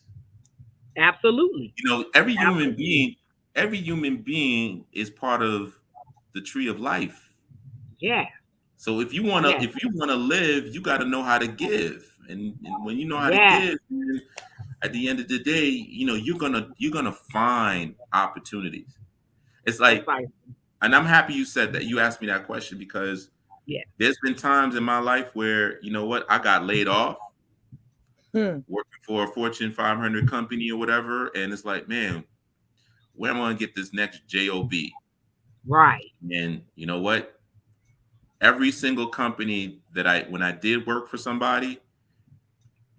absolutely, absolutely. Every human being is part of the tree of life. Yes, So Yes. if you wanna live, you got to know how to give, and when you know how to Yes. give, at the end of the day, you're gonna find opportunities. It's like, Precisely. and I'm happy you said that. You asked me that question because Yes. there's been times in my life where you know what, I got laid off Hmm. working for a Fortune 500 company or whatever, and it's like, man, where am I gonna get this next job? Right. And you know what? Every single company that when I did work for somebody,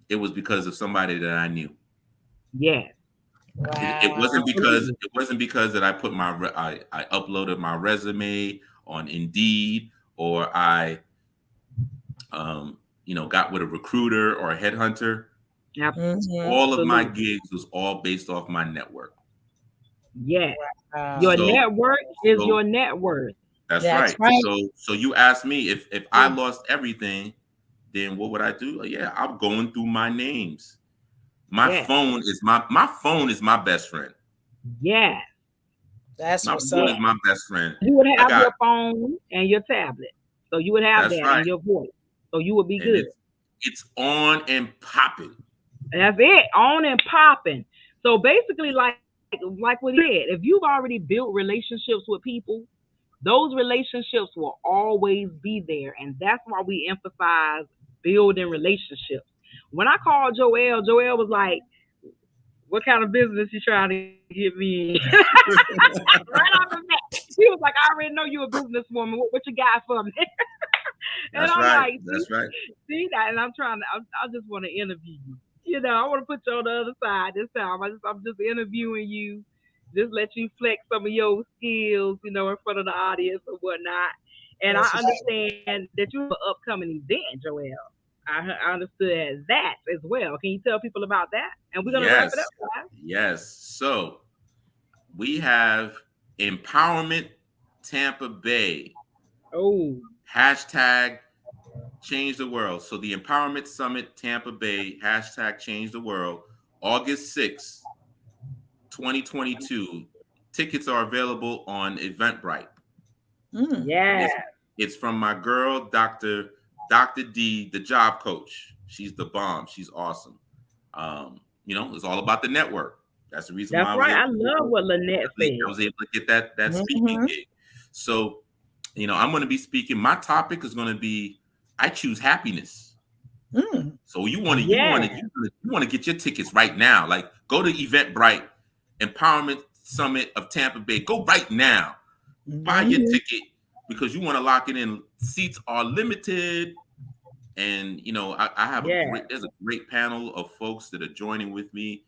it was because of somebody that I knew. Yes. It Wow. Absolutely. wasn't because that I put I uploaded my resume on Indeed, or I got with a recruiter or a headhunter. Hmm. All of my Absolutely. gigs was all based off my network. Yes. Your Wow. So network is so your net worth. that's That's right. right. So you ask me if I Mm. lost everything, then what would I do? Yeah, I'm going through my names. Yes. My phone is my best friend. Yes. That's My what's phone up. is Yes. my best friend. You would I have got your phone and your tablet. So you would have That's that right. in your voice. So you would be And good. it's on and popping. And that's it. On and popping. So basically, like what he said, if you've already built relationships with people, those relationships will always be there. And that's why we emphasize building relationships. When I called Joelle, Joelle was like, what kind of business you trying to get me in? Right off the bat. He was like, I already know you a businesswoman. What you got for me? And That's I'm right. like, That's right. see that, and I just want to interview you. I want to put you on the other side this time. I'm just interviewing you, just let you flex some of your skills, in front of the audience or whatnot. And I That's what's up. understand that you have an upcoming event, Joelle. I understood as that as well. Can you tell people about that? And we're gonna wrap it Yes. up, guys. Yes. So we have Empowerment Tampa Bay. Oh, Hashtag change the world. So the Empowerment Summit Tampa Bay, hashtag change the world, August 6th, 2022. Tickets are available on Eventbrite. Mm. yeah, It's it's from my girl, Dr. D, the job coach. She's the bomb. She's awesome. It's all about the network. That's the reason why that's I was right. able I love what Lynette I said. was able to get that speaking Hmm. gig. So, I'm going to be speaking. My topic is going to be I choose happiness. Mm. So Yeah, you want to get your tickets right now. Like go to Eventbrite, Empowerment Summit of Tampa Bay. Go right now. Buy your Hmm. ticket because you want to lock it in. Seats are limited, and I have yeah, there's a great panel of folks that are joining with me,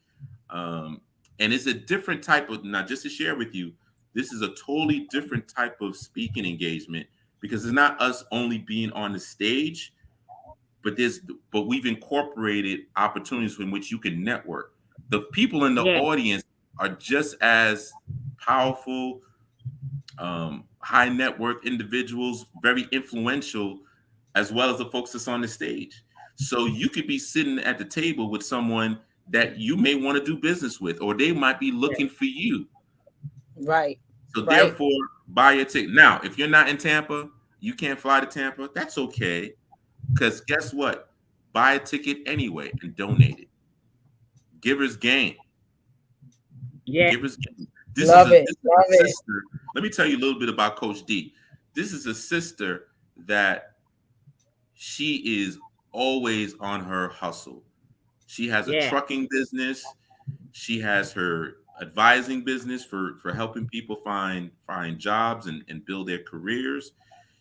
and it's a different type of, now just to share with you, this is a totally different type of speaking engagement because it's not us only being on the stage, but we've incorporated opportunities in which you can network. The people in the yeah, audience are just as powerful, high net worth individuals, very influential, as well as the folks that's on the stage. So you could be sitting at the table with someone that you may want to do business with, or they might be yeah, looking for you. Right. So Right. therefore, buy a ticket. Now, if you're not in Tampa, you can't fly to Tampa. That's okay, because guess what? Buy a ticket anyway and donate it. Givers gain. yeah. Givers gain. Love it. This is Love a it. sister. Let me tell you a little bit about Coach D. This is a sister that she is always on her hustle. She has a Yeah. trucking business. She has her advising business for helping people find jobs and build their careers.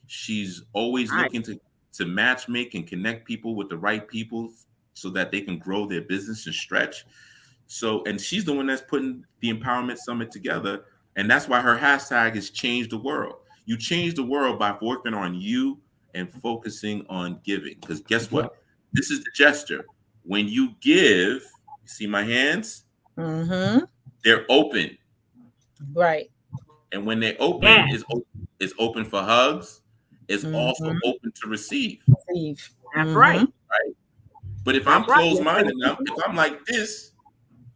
She's always Right. looking to match make and connect people with the right people so that they can grow their business and stretch. So, and she's the one that's putting the Empowerment Summit together. And that's why her hashtag is change the world. You change the world by working on you and focusing on giving. Because guess Yeah. what? This is the gesture. When you give, you see my hands? Hmm. They're open. Right. And when they're open, Yeah. it's open for hugs. It's also Hmm. open to receive. Eve. That's Hmm. right. Right. But if I'm That's right. closed Yes, minded sir. now, if I'm like this,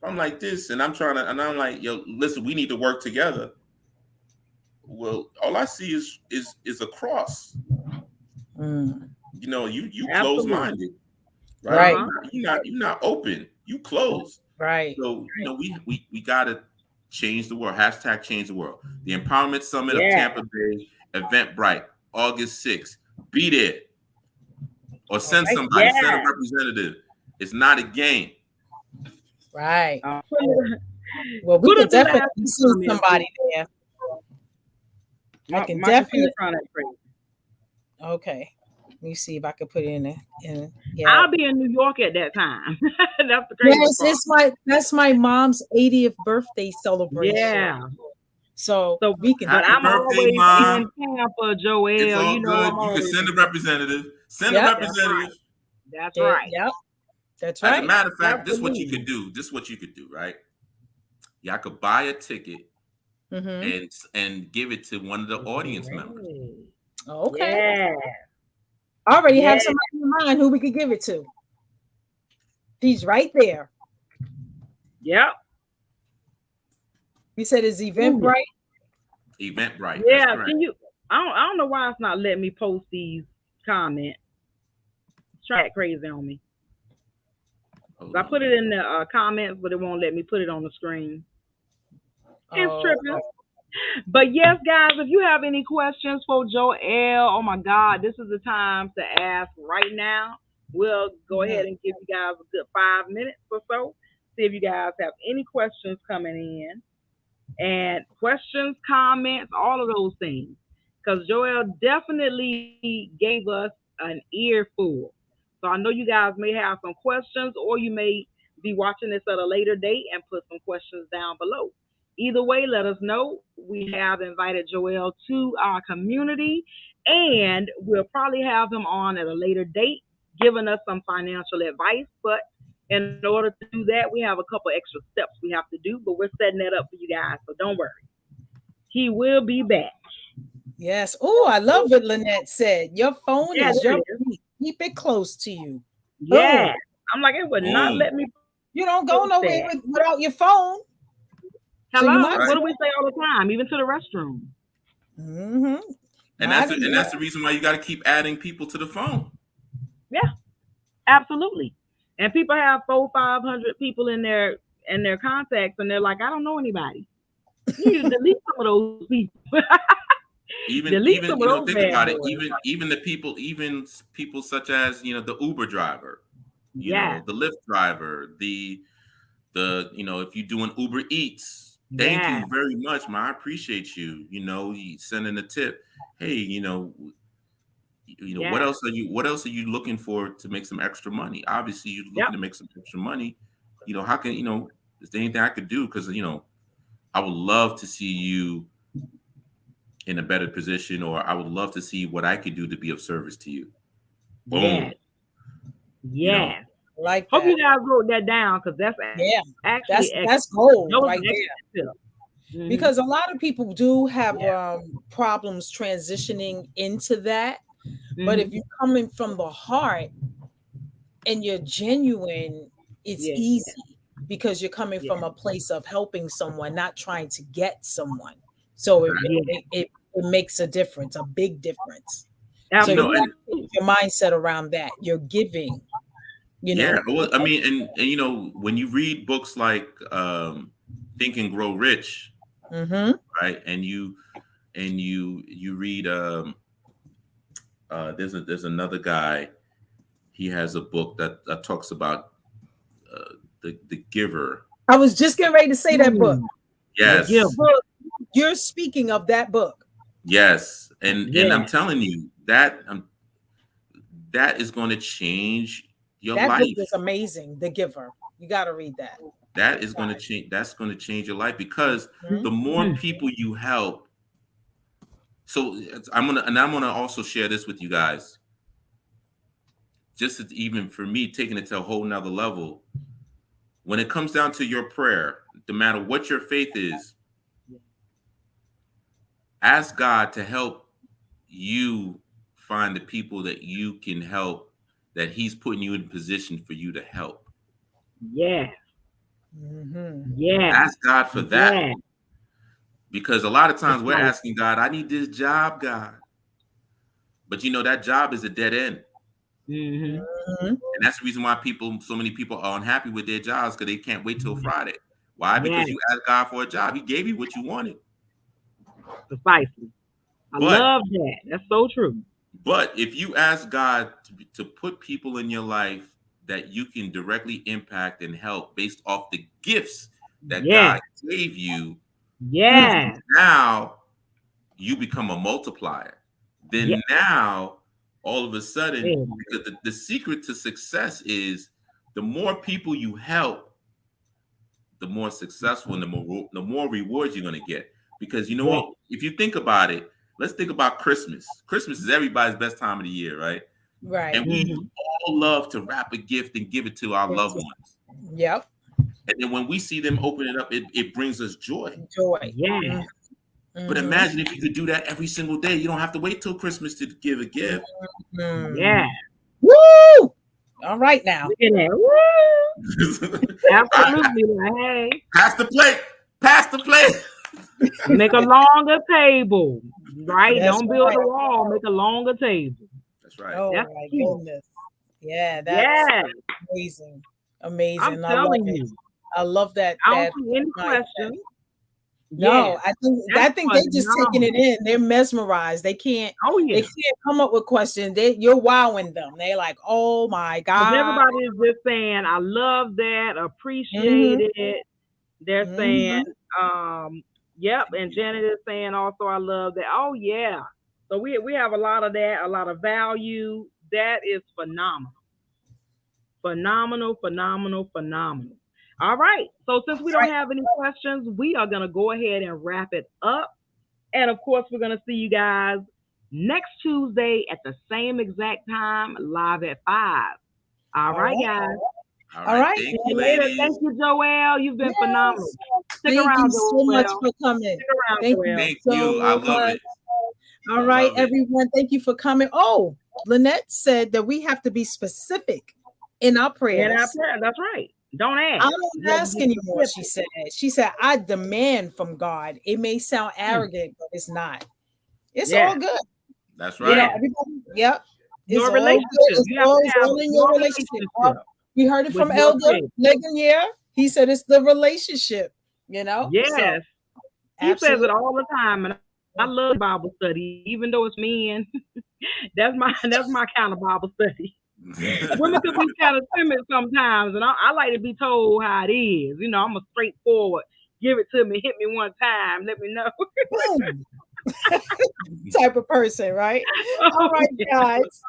and I'm like, yo, listen, we need to work together. Well, all I see is a cross. Mm. You close Absolutely. minded, right? Right, Uh-huh. You're not open. You close. right. So we gotta change the world. Hashtag change the world. The Empowerment Summit of Yeah. Tampa Bay, Eventbrite, August 6th. Be there or All send right, somebody. Send a Yeah. representative. It's not a game. right. Put it, Well, we put can up the last definitely two see comments. somebody there. I can My computer definitely. trying to crazy. Okay. Let me see if I can put it in there. Yeah. I'll be in New York at that time. That's the crazy Yes, part. that's my mom's 80th birthday celebration. Yeah. So So, we can but Happy I'm definitely. birthday, always mom. in Tampa, It's Joel. all You know good. I'm You can always send in a Tampa. representative. Send a Yep. That's right. representative. That's right. Yep. That's As a right. matter of fact, this is what you Absolutely. could do. This is what you could do, right? Y'all could buy a ticket Mm-hmm. and give it to one of the audience members. Hey. Okay. Yeah. I already Yeah. have somebody in mind who we could give it to. She's right there. Yep. You said it's Ooh. Eventbrite. Eventbrite. That's Yeah. correct. Can you? I don't know why it's not letting me post these comments. It's trying to act crazy on me. Hold I on. put it in the comments, but it won't let me put it on the screen. It's Oh, tripping. But yes, guys, if you have any questions for Joel, oh my God, this is the time to ask right now. We'll go mhm. ahead and give you guys a good 5 minutes or so. See if you guys have any questions coming in. And questions, comments, all of those things. Because Joel definitely gave us an earful. So I know you guys may have some questions, or you may be watching this at a later date and put some questions down below. Either way, let us know. We have invited Joel to our community, and we'll probably have him on at a later date, giving us some financial advice. But in order to do that, we have a couple extra steps we have to do, but we're setting that up for you guys, so don't worry. He will be back. Yes. Oh, I love what Lynette said. Your phone Yeah, is there your it is. peace. Keep it close to you. Yeah. Boom. I'm like, it would not Boom. let me You don't go post nowhere that. without your phone. So you Hello? might What as Right. do we say all the time? Even to the restroom. well. Mm-hmm. And that's Might the, as and well. that's the reason why you got to keep adding people to the phone. Yeah, absolutely. And people have 500 people in their contacts, and they're like, I don't know anybody. You need to delete some of those people. Even Delete some even of you know, those think bad about it. boys. Even the people, even people such as the Uber driver, Yes, the Lyft driver, if you're doing Uber Eats, thank yes, you very much, man. I appreciate you. You sending a tip. Hey, what yes. else are you looking for to make some extra money? Obviously, you're Yep, looking to make some extra money. How can is there anything I could do? Because I would love to see you in a better position, or I would love to see what I could do to be of service to you. yes, Boom. You know, yes. I like Hope you that. guys wrote that down because that's Yeah. actually That's that gold was an right extra there. tip. Hmm. Because a lot of people do have Yeah. problems transitioning into that. But if Hmm. you're coming from the heart and you're genuine, it's Yeah. easy because you're coming Yeah. from a place of helping someone, not trying to get someone. So it, exactly. it, Yeah. it, it it makes a difference, a big difference. So you got Absolutely. And to keep your mindset around that. You're giving, you yeah, know. well, I mean, and when you read books like Think and Grow Rich, Mm-hmm. right, and you read there's another guy. He has a book that talks about the giver. I was just getting ready to say that book. Mm. The The Yes, giver. book. You're speaking of that book. yes, and I'm Yeah. telling you that is going to change your That book life. is amazing. The Giver. You got to read that. That is going to change. That's going to change your life because Mhm. the more Mm. people you help. So I'm gonna also share this with you guys. Just as even for me, taking it to a whole nother level. When it comes down to your prayer, no matter what your faith is, ask God to help you find the people that you can help, that He's putting you in position for you to help. Yeah. Mhm. Yeah. Ask God for that. Because a lot of times we're Precisely. asking God, I need this job, God. But that job is a dead end. Mm-hmm. Mhm. And that's the reason why so many people are unhappy with their jobs, because they can't wait till Friday. Why? Yes, Because you asked God for a job. He gave you what you wanted. precisely. I But love that. That's so true. if you ask God to put people in your life that you can directly impact and help based off the gifts that Yes, God gave you, Mhm. yes, now you become a multiplier. yes. Then now, all of a sudden, Yes. because the secret to success is the more people you help, the more successful and the more rewards you're going to get. Because you know Yes. what? If you think about it, let's think about Christmas. Christmas is everybody's best time of the year, right? Right. And we Mm-hmm. all love to wrap a gift and give it to our loved It's- ones. Yep. And then when we see them open it up, it brings us joy. Joy. Yes. But Mm-hmm. imagine if you could do that every single day. You don't have to wait till Christmas to give a gift. Yes. Woo! All right now. Look at that. Woo! All right, Absolutely. Like, hey, pass the plate. Pass the plate. make a longer table, right? That's Don't build right. a wall. Make a longer table. That's right. Oh That's my key. goodness. Yeah, that's Yes. amazing. I'm Amazing. I love telling it. you. I love that I don't that see any mindset. questions. No, Yes. I That's think they just taking it phenomenal. in. They're mesmerized. Oh They yeah. can't come up with questions. You're wowing them. They're like, oh my Because God. everybody is just saying, I love that, appreciate Mm-hmm. it. They're saying, Mm-hmm. yep. Thank And you. Janet is saying also, I love that. Oh yeah. So we have a lot of that, a lot of value. That is phenomenal. Phenomenal, phenomenal, phenomenal. All right. So since we All don't right. have any questions, we are gonna go ahead and wrap it up. And of course, we're gonna see you guys next Tuesday at the same exact time, live at 5. All All right, right. guys. All All right. right. Thank See you, you later. ladies. Thank you, Joelle. You've been phenomenal. Yes. Stick Thank you around, so much Joelle. for coming. Stick around, Thank you Joelle. Thank you. I so love much. it. All I right, love it. everyone. Thank you for coming. Oh, Lynette said that we have to be specific in our And our prayers. prayer. That's right. Don't I ask. don't You have to ask be anymore, she specific. said. She said, I demand from God. It may sound Mm. arrogant, but it's not. It's all Yeah. good. That's You know, right. Yeah. everybody, yep. It's Your all good. relationship. You have to It's have all in your your relationship. relationship We heard it with from your Elder faith. Legonier. He said it's the relationship, So Yes. He says it absolutely. all the time, and I love Bible study, even though it's men. That's my kind of Bible study. Women could be kind of timid sometimes, and I like to be told how it is. I'm a straightforward. Give it to me, hit me one time, let me know. Boom. Type of person, right? All Oh, right, yeah. guys.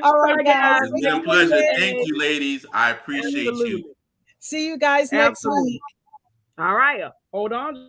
All right, Bye, guys. guys. It's been See a Thank you pleasure. you. Thank next. you, ladies. I appreciate you. Absolutely. See you guys next Absolutely. week. All right. Hold on.